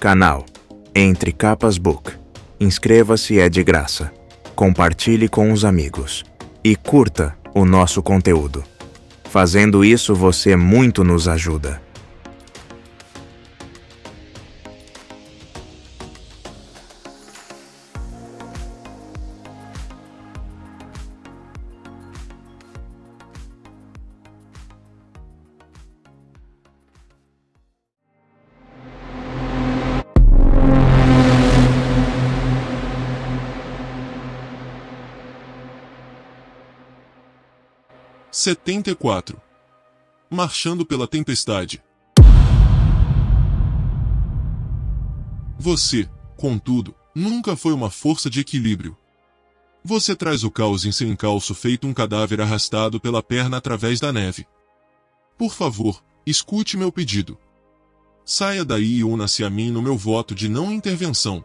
Canal Entre Capas Book. Inscreva-se, é de graça. Compartilhe com os amigos. E curta o nosso conteúdo. Fazendo isso, você muito nos ajuda. (74) Marchando pela tempestade. Você, contudo, nunca foi uma força de equilíbrio. Você traz o caos em seu encalço feito um cadáver arrastado pela perna através da neve. Por favor, escute meu pedido. Saia daí e una-se a mim no meu voto de não intervenção.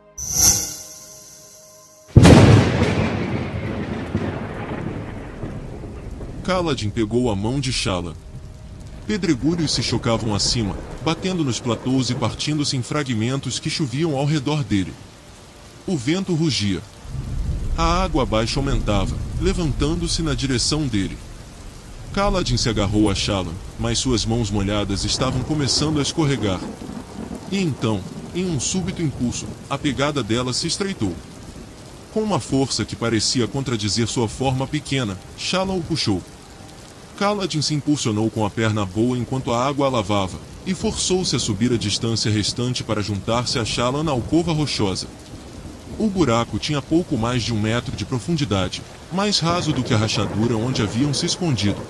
Kaladin pegou a mão de Shallan. Pedregulhos se chocavam acima, batendo nos platôs e partindo-se em fragmentos que choviam ao redor dele. O vento rugia. A água abaixo aumentava, levantando-se na direção dele. Kaladin se agarrou a Shallan, mas suas mãos molhadas estavam começando a escorregar. E então, em um súbito impulso, a pegada dela se estreitou. Com uma força que parecia contradizer sua forma pequena, Shallan o puxou. Kaladin se impulsionou com a perna boa enquanto a água a lavava, e forçou-se a subir a distância restante para juntar-se a Shallan na alcova rochosa. O buraco tinha pouco mais de 1 metro de profundidade, mais raso do que a rachadura onde haviam se escondido.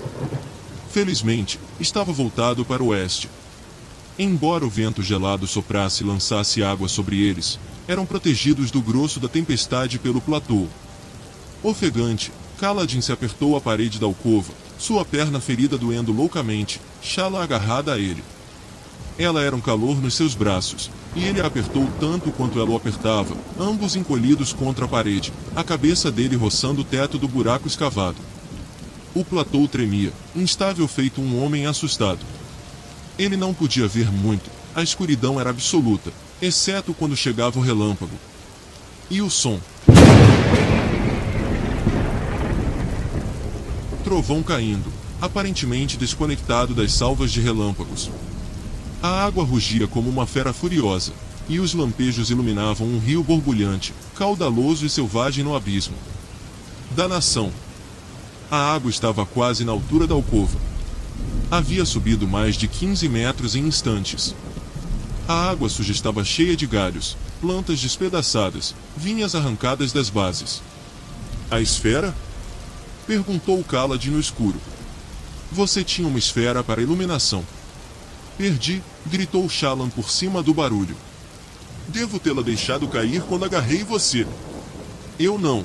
Felizmente, estava voltado para o oeste. Embora o vento gelado soprasse e lançasse água sobre eles, eram protegidos do grosso da tempestade pelo platô. Ofegante, Kaladin se apertou à parede da alcova, sua perna ferida doendo loucamente, Shallan agarrada a ele. Ela era um calor nos seus braços, e ele a apertou tanto quanto ela o apertava, ambos encolhidos contra a parede, a cabeça dele roçando o teto do buraco escavado. O platô tremia, instável feito um homem assustado. Ele não podia ver muito, a escuridão era absoluta, exceto quando chegava o relâmpago. E o som. Trovão caindo, aparentemente desconectado das salvas de relâmpagos. A água rugia como uma fera furiosa, e os lampejos iluminavam um rio borbulhante, caudaloso e selvagem no abismo. Danação! A água estava quase na altura da alcova. Havia subido mais de 15 metros em instantes. A água suja estava cheia de galhos, plantas despedaçadas, vinhas arrancadas das bases. A esfera? Perguntou Kaladin no escuro. Você tinha uma esfera para iluminação. Perdi, gritou Shallan por cima do barulho. Devo tê-la deixado cair quando agarrei você. Eu não.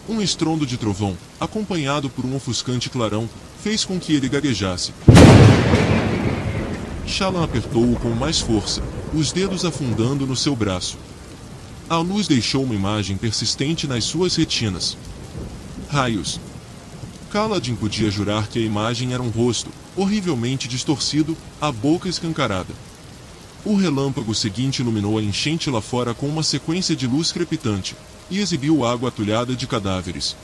Um estrondo de trovão, acompanhado por um ofuscante clarão, fez com que ele gaguejasse. Shallan apertou-o com mais força, os dedos afundando no seu braço. A luz deixou uma imagem persistente nas suas retinas. Raios. Kaladin podia jurar que a imagem era um rosto, horrivelmente distorcido, a boca escancarada. O relâmpago seguinte iluminou a enchente lá fora com uma sequência de luz crepitante, e exibiu água atulhada de cadáveres.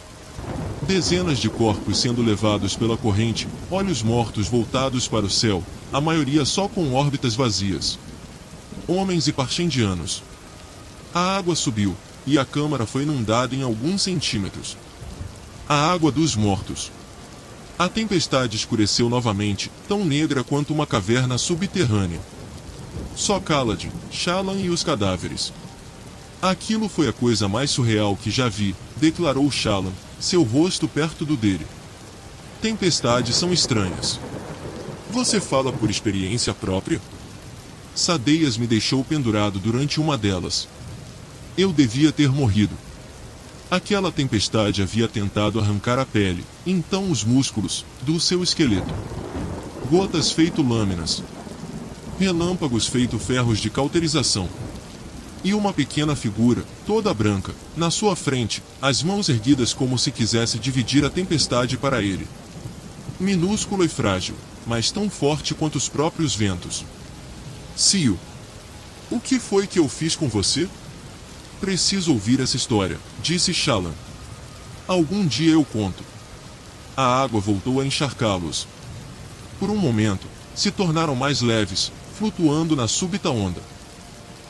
Dezenas de corpos sendo levados pela corrente, olhos mortos voltados para o céu, a maioria só com órbitas vazias. Homens e parchendianos. A água subiu, e a câmara foi inundada em alguns centímetros. A água dos mortos. A tempestade escureceu novamente, tão negra quanto uma caverna subterrânea. Só Kaladin, Shallan e os cadáveres. Aquilo foi a coisa mais surreal que já vi, declarou Shallan, seu rosto perto do dele. Tempestades são estranhas. Você fala por experiência própria? Sadeias me deixou pendurado durante uma delas. Eu devia ter morrido. Aquela tempestade havia tentado arrancar a pele, então os músculos, do seu esqueleto. Gotas feito lâminas. Relâmpagos feito ferros de cauterização. E uma pequena figura, toda branca, na sua frente, as mãos erguidas como se quisesse dividir a tempestade para ele. Minúsculo e frágil, mas tão forte quanto os próprios ventos. Cio. O que foi que eu fiz com você? Preciso ouvir essa história, disse Shallan. Algum dia eu conto. A água voltou a encharcá-los. Por um momento, se tornaram mais leves, flutuando na súbita onda.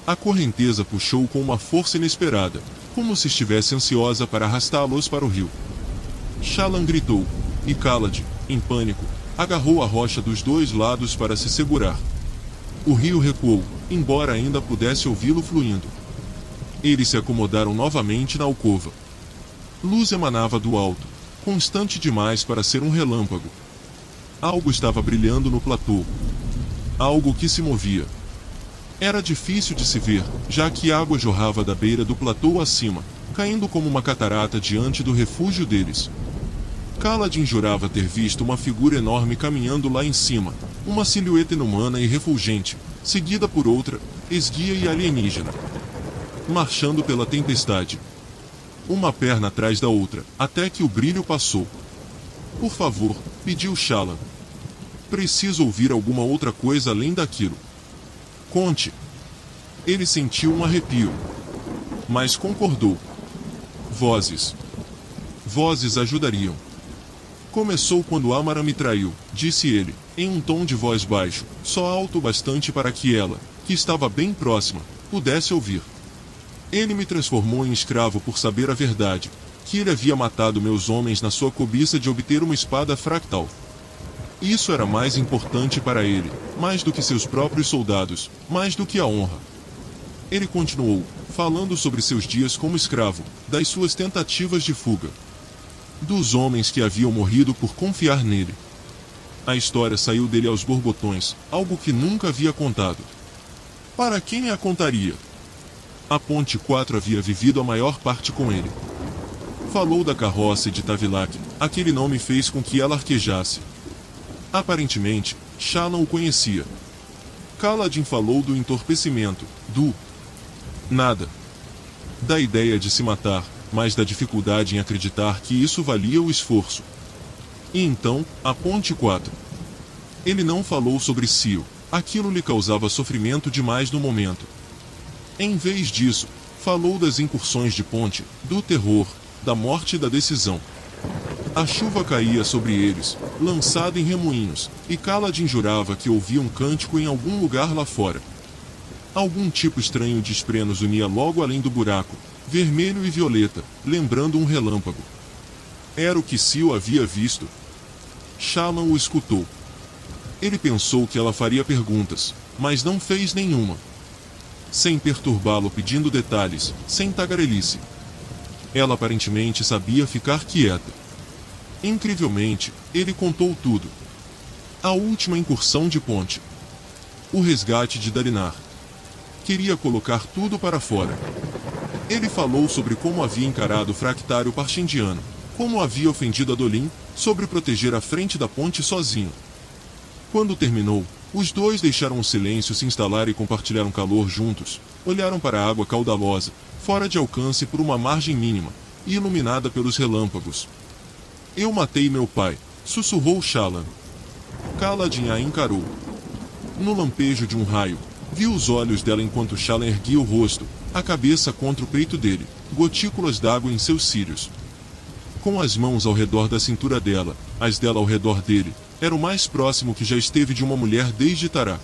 A correnteza puxou com uma força inesperada, como se estivesse ansiosa para arrastá-los para o rio. Shallan gritou, e Kalad, em pânico, agarrou a rocha dos dois lados para se segurar. O rio recuou, embora ainda pudesse ouvi-lo fluindo. Eles se acomodaram novamente na alcova. Luz emanava do alto, constante demais para ser um relâmpago. Algo estava brilhando no platô. Algo que se movia. Era difícil de se ver, já que a água jorrava da beira do platô acima, caindo como uma catarata diante do refúgio deles. Kaladin jurava ter visto uma figura enorme caminhando lá em cima, uma silhueta inumana e refulgente, seguida por outra, esguia e alienígena. Marchando pela tempestade. Uma perna atrás da outra, até que o brilho passou. Por favor, pediu Shallan. Preciso ouvir alguma outra coisa além daquilo. Conte. Ele sentiu um arrepio. Mas concordou. Vozes. Vozes ajudariam. Começou quando Amara me traiu, disse ele, em um tom de voz baixo, só alto o bastante para que ela, que estava bem próxima, pudesse ouvir. Ele me transformou em escravo por saber a verdade, que ele havia matado meus homens na sua cobiça de obter uma espada fractal. Isso era mais importante para ele, mais do que seus próprios soldados, mais do que a honra. Ele continuou, falando sobre seus dias como escravo, das suas tentativas de fuga. Dos homens que haviam morrido por confiar nele. A história saiu dele aos borbotões, algo que nunca havia contado. Para quem a contaria? A Ponte 4 havia vivido a maior parte com ele. Falou da carroça e de Tavilac, aquele nome fez com que ela arquejasse. Aparentemente, Shallan o conhecia. Kaladin falou do entorpecimento, do nada. Da ideia de se matar, mas da dificuldade em acreditar que isso valia o esforço. E então, a Ponte 4. Ele não falou sobre Sil, aquilo lhe causava sofrimento demais no momento. Em vez disso, falou das incursões de ponte, do terror, da morte e da decisão. A chuva caía sobre eles, lançada em remoinhos, e Kaladin jurava que ouvia um cântico em algum lugar lá fora. Algum tipo estranho de spray nos unia logo além do buraco, vermelho e violeta, lembrando um relâmpago. Era o que Sil havia visto. Shallan o escutou. Ele pensou que ela faria perguntas, mas não fez nenhuma. Sem perturbá-lo pedindo detalhes, sem tagarelice. Ela aparentemente sabia ficar quieta. Incrivelmente, ele contou tudo. A última incursão de ponte. O resgate de Dalinar. Queria colocar tudo para fora. Ele falou sobre como havia encarado o fractário parchendiano, como havia ofendido a Dolin, sobre proteger a frente da ponte sozinho. Quando terminou, os dois deixaram o silêncio se instalar e compartilharam calor juntos, olharam para a água caudalosa, fora de alcance por uma margem mínima, e iluminada pelos relâmpagos. Eu matei meu pai, sussurrou Shallan. Kaladin a encarou. No lampejo de um raio, viu os olhos dela enquanto Shallan erguia o rosto, a cabeça contra o peito dele, gotículas d'água em seus cílios. Com as mãos ao redor da cintura dela, as dela ao redor dele, era o mais próximo que já esteve de uma mulher desde Tará.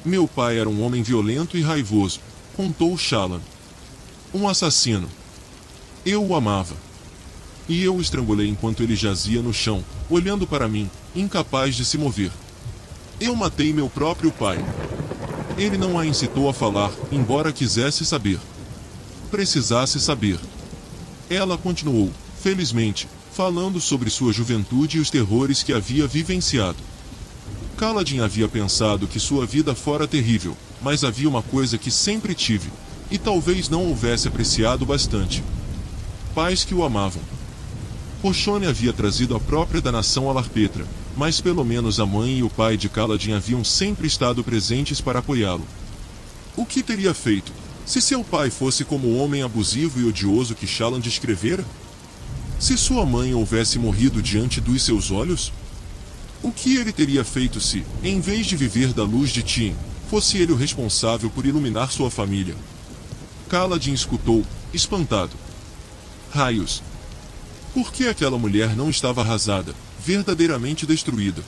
Meu pai era um homem violento e raivoso, contou Shallan. Um assassino. Eu o amava. E eu o estrangulei enquanto ele jazia no chão, olhando para mim, incapaz de se mover. Eu matei meu próprio pai. Ele não a incitou a falar, embora quisesse saber. Precisasse saber. Ela continuou, felizmente, falando sobre sua juventude e os terrores que havia vivenciado. Kaladin havia pensado que sua vida fora terrível, mas havia uma coisa que sempre tive, e talvez não houvesse apreciado bastante. Pais que o amavam. Roshone havia trazido a própria danação a Larpetra, mas pelo menos a mãe e o pai de Kaladin haviam sempre estado presentes para apoiá-lo. O que teria feito, se seu pai fosse como o homem abusivo e odioso que Shallan descrevera? Se sua mãe houvesse morrido diante dos seus olhos? O que ele teria feito se, em vez de viver da luz de Tin, fosse ele o responsável por iluminar sua família. Kaladin escutou, espantado. Raios! Por que aquela mulher não estava arrasada, verdadeiramente destruída?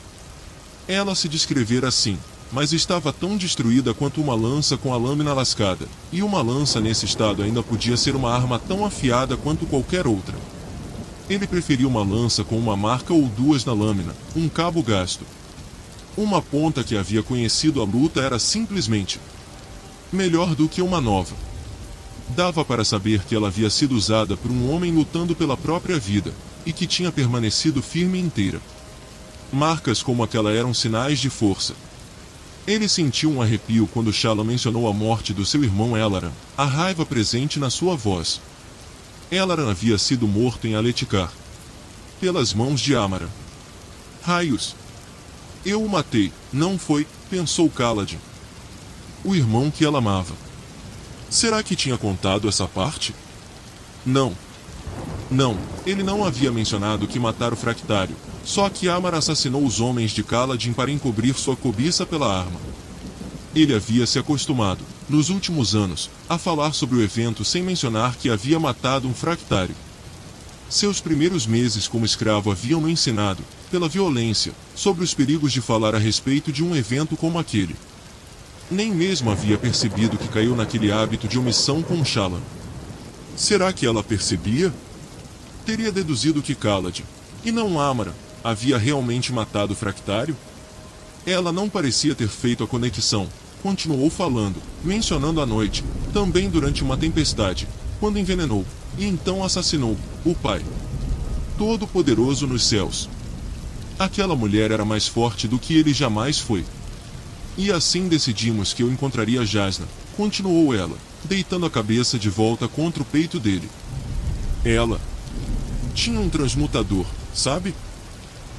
Ela se descrevera assim, mas estava tão destruída quanto uma lança com a lâmina lascada, e uma lança nesse estado ainda podia ser uma arma tão afiada quanto qualquer outra. Ele preferia uma lança com uma marca ou duas na lâmina, um cabo gasto. Uma ponta que havia conhecido a luta era simplesmente melhor do que uma nova. Dava para saber que ela havia sido usada por um homem lutando pela própria vida, e que tinha permanecido firme e inteira. Marcas como aquela eram sinais de força. Ele sentiu um arrepio quando Shallan mencionou a morte do seu irmão Ellaran, a raiva presente na sua voz. Ellaran havia sido morto em Aletikar, pelas mãos de Amaran. Raios! Eu o matei, não foi, pensou Kaladin. O irmão que ela amava. Será que tinha contado essa parte? Não. Não, ele não havia mencionado que matara o Fractário, só que Amaran assassinou os homens de Kaladin para encobrir sua cobiça pela arma. Ele havia se acostumado, nos últimos anos, a falar sobre o evento sem mencionar que havia matado um Fractário. Seus primeiros meses como escravo haviam-no ensinado, pela violência, sobre os perigos de falar a respeito de um evento como aquele. Nem mesmo havia percebido que caiu naquele hábito de omissão com Shallan. Será que ela percebia? Teria deduzido que Kaladin, e não Amaran, havia realmente matado o Fractário? Ela não parecia ter feito a conexão. Continuou falando, mencionando a noite, também durante uma tempestade, quando envenenou, e então assassinou, o pai. Todo-Poderoso nos céus. Aquela mulher era mais forte do que ele jamais foi. E assim decidimos que eu encontraria Jasnah, continuou ela, deitando a cabeça de volta contra o peito dele. Ela tinha um transmutador, sabe?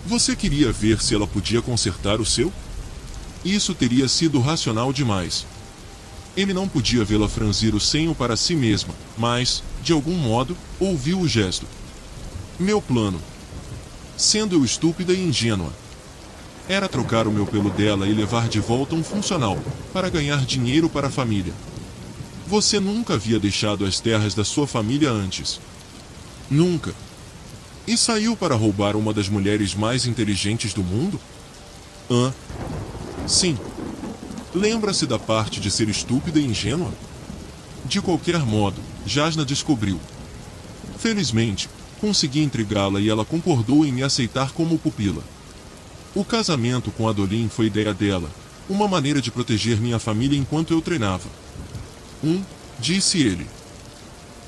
Você queria ver se ela podia consertar o seu? Isso teria sido racional demais. Ele não podia vê-la franzir o senho para si mesma, mas, de algum modo, ouviu o gesto. Meu plano, sendo eu estúpida e ingênua, era trocar o meu pelo dela e levar de volta um funcional, para ganhar dinheiro para a família. Você nunca havia deixado as terras da sua família antes. Nunca. E saiu para roubar uma das mulheres mais inteligentes do mundo? Sim. Lembra-se da parte de ser estúpida e ingênua? De qualquer modo, Jasnah descobriu. Felizmente, consegui intrigá-la e ela concordou em me aceitar como pupila. O casamento com Adolin foi ideia dela, uma maneira de proteger minha família enquanto eu treinava. Disse ele.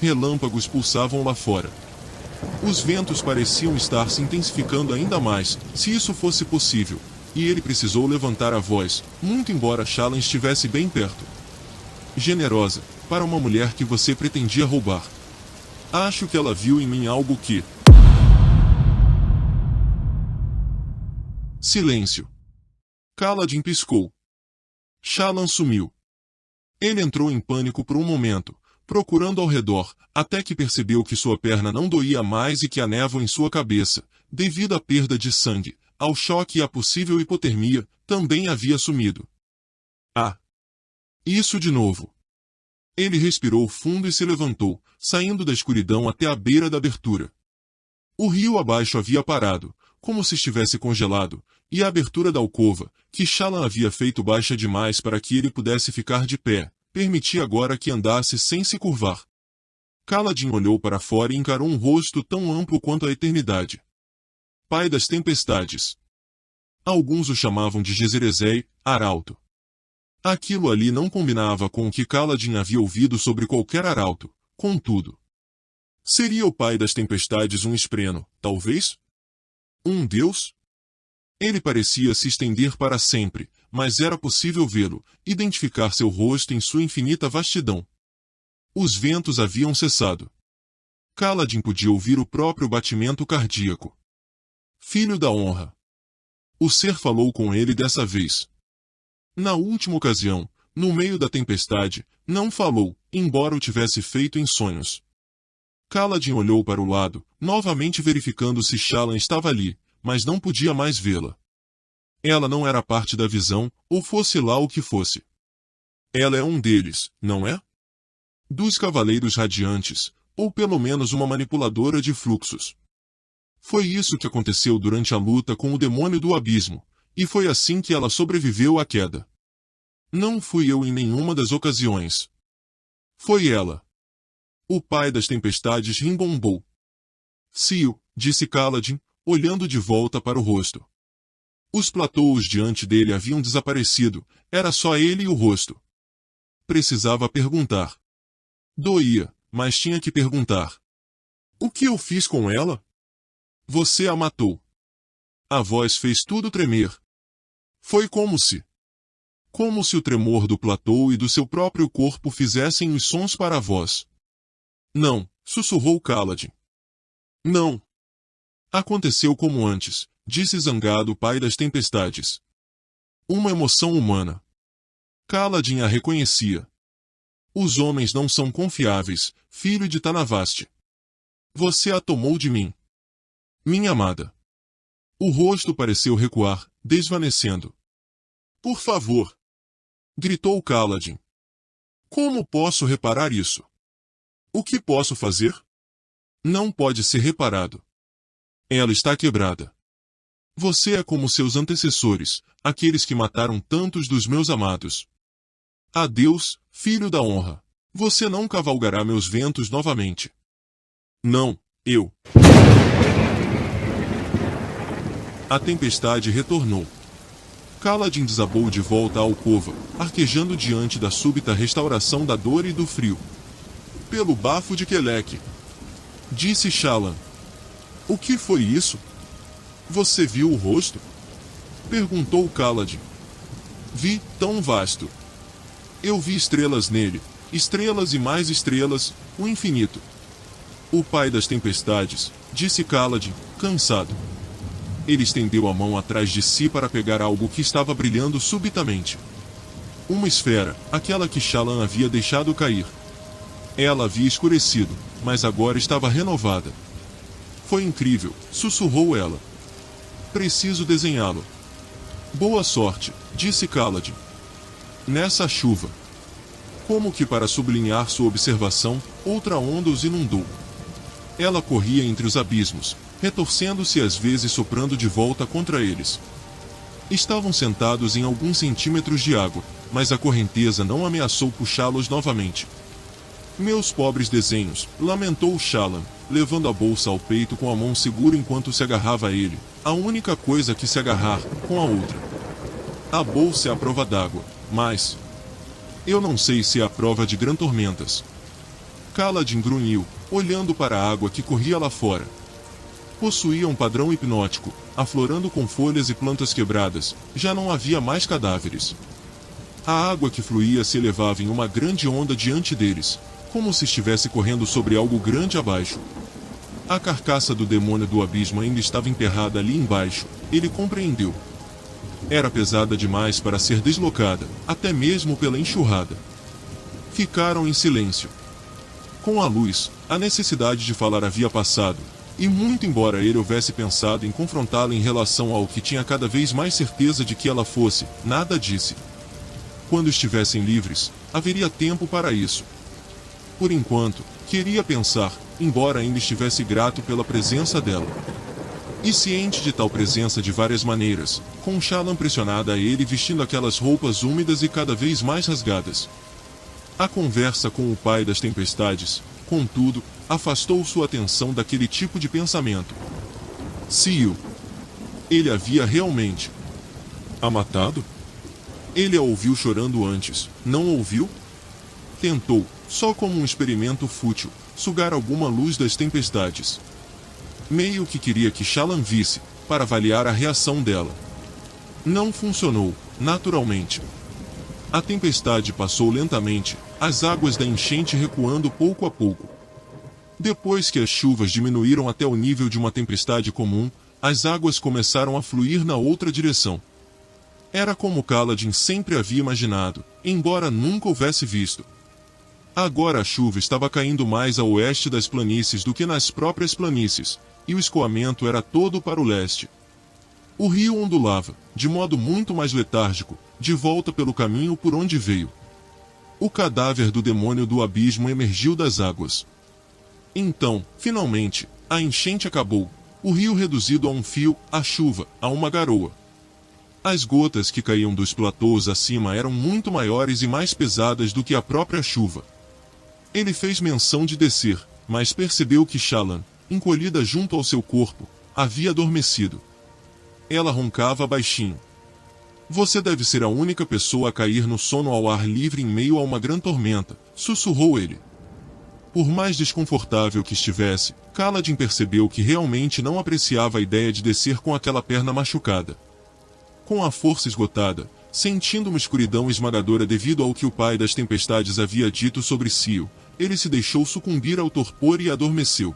Relâmpagos pulsavam lá fora. Os ventos pareciam estar se intensificando ainda mais, se isso fosse possível, e ele precisou levantar a voz, muito embora Shallan estivesse bem perto. Generosa, para uma mulher que você pretendia roubar. Acho que ela viu em mim algo que... Silêncio. Kaladin piscou. Shallan sumiu. Ele entrou em pânico por um momento, procurando ao redor, até que percebeu que sua perna não doía mais e que a névoa em sua cabeça, devido à perda de sangue, ao choque e à possível hipotermia, também havia sumido. Isso de novo. Ele respirou fundo e se levantou, saindo da escuridão até a beira da abertura. O rio abaixo havia parado, como se estivesse congelado, e a abertura da alcova, que Shallan havia feito baixa demais para que ele pudesse ficar de pé, permitia agora que andasse sem se curvar. Kaladin olhou para fora e encarou um rosto tão amplo quanto a eternidade. Pai das tempestades. Alguns o chamavam de Gezerezei, arauto. Aquilo ali não combinava com o que Kaladin havia ouvido sobre qualquer arauto, contudo. Seria o pai das tempestades um espreno, talvez? Um deus? Ele parecia se estender para sempre, mas era possível vê-lo, identificar seu rosto em sua infinita vastidão. Os ventos haviam cessado. Kaladin podia ouvir o próprio batimento cardíaco. Filho da honra. O ser falou com ele dessa vez. Na última ocasião, no meio da tempestade, não falou, embora o tivesse feito em sonhos. Kaladin olhou para o lado, novamente verificando se Shallan estava ali, mas não podia mais vê-la. Ela não era parte da visão, ou fosse lá o que fosse. Ela é um deles, não é? Dos Cavaleiros Radiantes, ou pelo menos uma manipuladora de fluxos. Foi isso que aconteceu durante a luta com o demônio do abismo, e foi assim que ela sobreviveu à queda. Não fui eu em nenhuma das ocasiões. Foi ela. O pai das tempestades rimbombou. Cio, disse Kaladin, olhando de volta para o rosto. Os platôs diante dele haviam desaparecido, era só ele e o rosto. Precisava perguntar. Doía, mas tinha que perguntar. O que eu fiz com ela? Você a matou. A voz fez tudo tremer. Foi como se o tremor do platô e do seu próprio corpo fizessem os sons para a voz. Não, sussurrou Kaladin. Não. Aconteceu como antes, disse zangado o pai das tempestades. Uma emoção humana. Kaladin a reconhecia. Os homens não são confiáveis, filho de Tanavaste. Você a tomou de mim. Minha amada. O rosto pareceu recuar, desvanecendo. Por favor. Gritou Kaladin. Como posso reparar isso? O que posso fazer? Não pode ser reparado. Ela está quebrada. Você é como seus antecessores, aqueles que mataram tantos dos meus amados. Adeus, filho da honra. Você não cavalgará meus ventos novamente. Não, eu. A tempestade retornou. Kaladin desabou de volta à alcova, arquejando diante da súbita restauração da dor e do frio. Pelo bafo de Kelek, disse Shallan. O que foi isso? Você viu o rosto? Perguntou Kaladin. Vi, tão vasto. Eu vi estrelas nele, estrelas e mais estrelas, o infinito. O pai das tempestades, disse Kaladin, cansado. Ele estendeu a mão atrás de si para pegar algo que estava brilhando subitamente. Uma esfera, aquela que Shallan havia deixado cair. Ela havia escurecido, mas agora estava renovada. Foi incrível, sussurrou ela. Preciso desenhá-lo. Boa sorte, disse Kaladin. Nessa chuva. Como que para sublinhar sua observação, outra onda os inundou. Ela corria entre os abismos, retorcendo-se às vezes soprando de volta contra eles. Estavam sentados em alguns centímetros de água, mas a correnteza não ameaçou puxá-los novamente. Meus pobres desenhos, lamentou Shallan, levando a bolsa ao peito com a mão segura enquanto se agarrava a ele, a única coisa que se agarrar, com a outra. A bolsa é a prova d'água, mas... eu não sei se é a prova de gran tormentas. Kaladin grunhiu, olhando para a água que corria lá fora. Possuía um padrão hipnótico, aflorando com folhas e plantas quebradas, já não havia mais cadáveres. A água que fluía se elevava em uma grande onda diante deles, como se estivesse correndo sobre algo grande abaixo. A carcaça do demônio do abismo ainda estava enterrada ali embaixo, ele compreendeu. Era pesada demais para ser deslocada, até mesmo pela enxurrada. Ficaram em silêncio. Com a luz, a necessidade de falar havia passado, e muito embora ele houvesse pensado em confrontá-la em relação ao que tinha cada vez mais certeza de que ela fosse, nada disse. Quando estivessem livres, haveria tempo para isso. Por enquanto, queria pensar, embora ainda estivesse grato pela presença dela. E ciente de tal presença de várias maneiras, com Shallan pressionada a ele vestindo aquelas roupas úmidas e cada vez mais rasgadas. A conversa com o pai das tempestades, contudo, afastou sua atenção daquele tipo de pensamento. Cio. Ele havia realmente a matado? Ele a ouviu chorando antes, não ouviu? Tentou, só como um experimento fútil, sugar alguma luz das tempestades. Meio que queria que Shallan visse, para avaliar a reação dela. Não funcionou, naturalmente. A tempestade passou lentamente, as águas da enchente recuando pouco a pouco. Depois que as chuvas diminuíram até o nível de uma tempestade comum, as águas começaram a fluir na outra direção. Era como Kaladin sempre havia imaginado, embora nunca houvesse visto. Agora a chuva estava caindo mais a oeste das planícies do que nas próprias planícies, e o escoamento era todo para o leste. O rio ondulava, de modo muito mais letárgico, de volta pelo caminho por onde veio. o cadáver do demônio do abismo emergiu das águas. Então, finalmente, a enchente acabou, o rio reduzido a um fio, a chuva, a uma garoa. As gotas que caíam dos platôs acima eram muito maiores e mais pesadas do que a própria chuva. Ele fez menção de descer, mas percebeu que Shallan, encolhida junto ao seu corpo, havia adormecido. Ela roncava baixinho. Você deve ser a única pessoa a cair no sono ao ar livre em meio a uma grande tormenta, sussurrou ele. Por mais desconfortável que estivesse, Kaladin percebeu que realmente não apreciava a ideia de descer com aquela perna machucada. Com a força esgotada, sentindo uma escuridão esmagadora devido ao que o pai das tempestades havia dito sobre Sio, ele se deixou sucumbir ao torpor e adormeceu.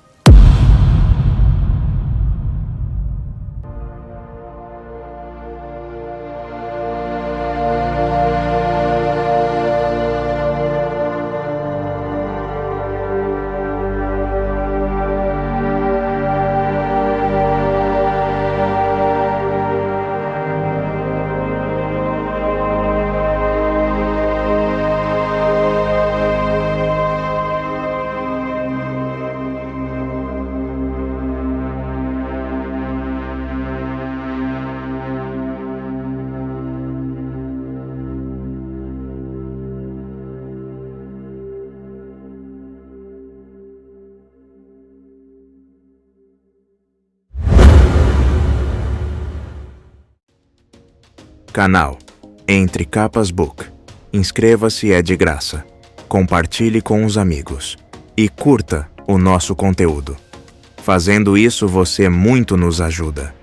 Canal Entre Capas Book. Inscreva-se, é de graça. Compartilhe com os amigos. E curta o nosso conteúdo. Fazendo isso você muito nos ajuda.